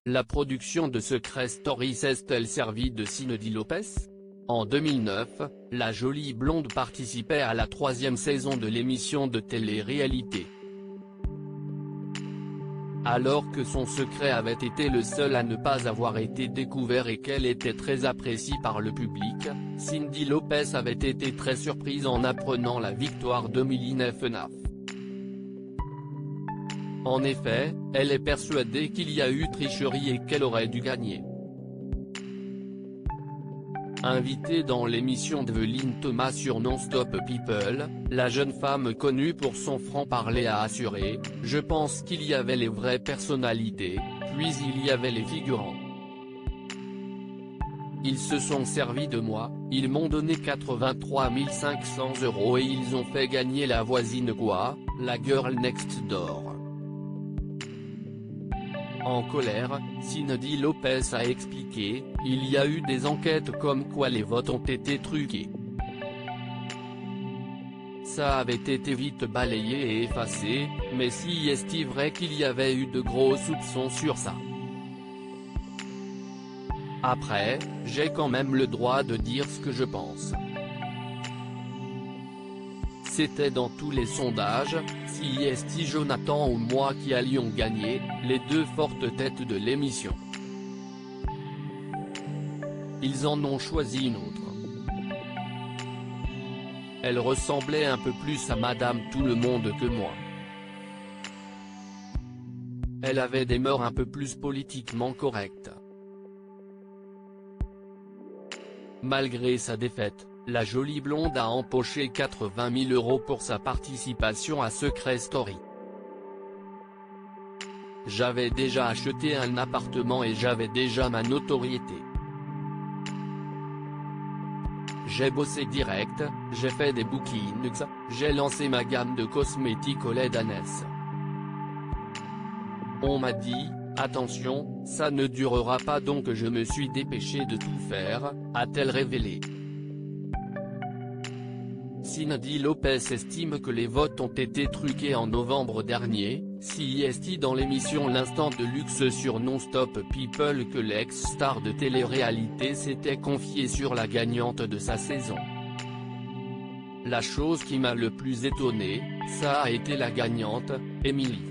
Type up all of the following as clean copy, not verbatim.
La production de Secret Story s'est-elle servie de Cindy Lopez? En 2009, la jolie blonde participait à la 3e saison de l'émission de télé-réalité. Alors que son secret avait été le seul à ne pas avoir été découvert et qu'elle était très appréciée par le public, Cindy Lopez avait été très surprise en apprenant la victoire de Milline FNAF. En effet, elle est persuadée qu'il y a eu tricherie et qu'elle aurait dû gagner. Invitée dans l'émission d'Evelyn Thomas sur Non-Stop People, la jeune femme connue pour son franc-parler a assuré « Je pense qu'il y avait les vraies personnalités, puis il y avait les figurants. Ils se sont servis de moi, ils m'ont donné 83 500 € et ils ont fait gagner la voisine quoi, la girl next door ». En colère, Cindy Lopez a expliqué « Il y a eu des enquêtes comme quoi les votes ont été truqués. Ça avait été vite balayé et effacé, mais si est-il vrai qu'il y avait eu de gros soupçons sur ça. Après, j'ai quand même le droit de dire ce que je pense. C'était dans tous les sondages, si est Jonathan ou moi qui allions gagner, les deux fortes têtes de l'émission. Ils en ont choisi une autre. Elle ressemblait un peu plus à Madame Tout-le-Monde que moi. Elle avait des mœurs un peu plus politiquement correctes. Malgré sa défaite, la jolie blonde a empoché 80 000 € pour sa participation à Secret Story. J'avais déjà acheté un appartement et j'avais déjà ma notoriété. J'ai bossé direct, j'ai fait des bookings, j'ai lancé ma gamme de cosmétiques au lait d'ânesse. On m'a dit, attention, ça ne durera pas donc je me suis dépêché de tout faire, a-t-elle révélé. Cindy Lopez estime que les votes ont été truqués en novembre dernier, si est dans l'émission L'Instant de Luxe sur Non-Stop People que l'ex-star de télé-réalité s'était confiée sur la gagnante de sa saison. La chose qui m'a le plus étonné, ça a été la gagnante, Emily.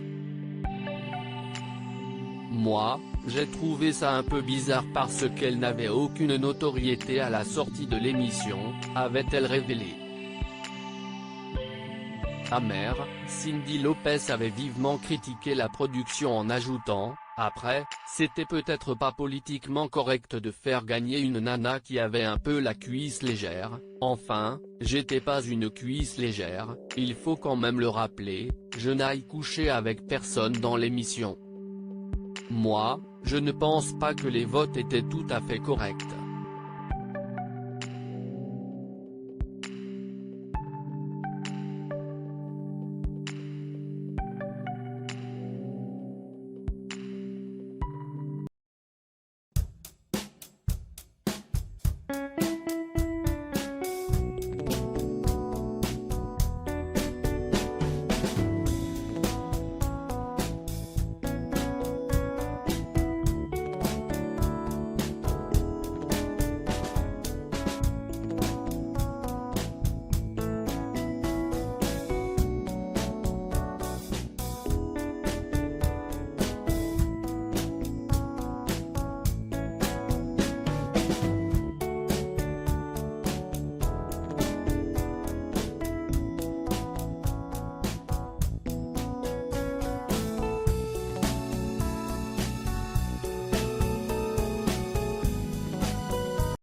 Moi, j'ai trouvé ça un peu bizarre parce qu'elle n'avait aucune notoriété à la sortie de l'émission, avait-elle révélé. Amère, Cindy Lopez avait vivement critiqué la production en ajoutant « Après, c'était peut-être pas politiquement correct de faire gagner une nana qui avait un peu la cuisse légère, enfin, j'étais pas une cuisse légère, il faut quand même le rappeler, je n'aille coucher avec personne dans l'émission. Moi, je ne pense pas que les votes étaient tout à fait corrects. »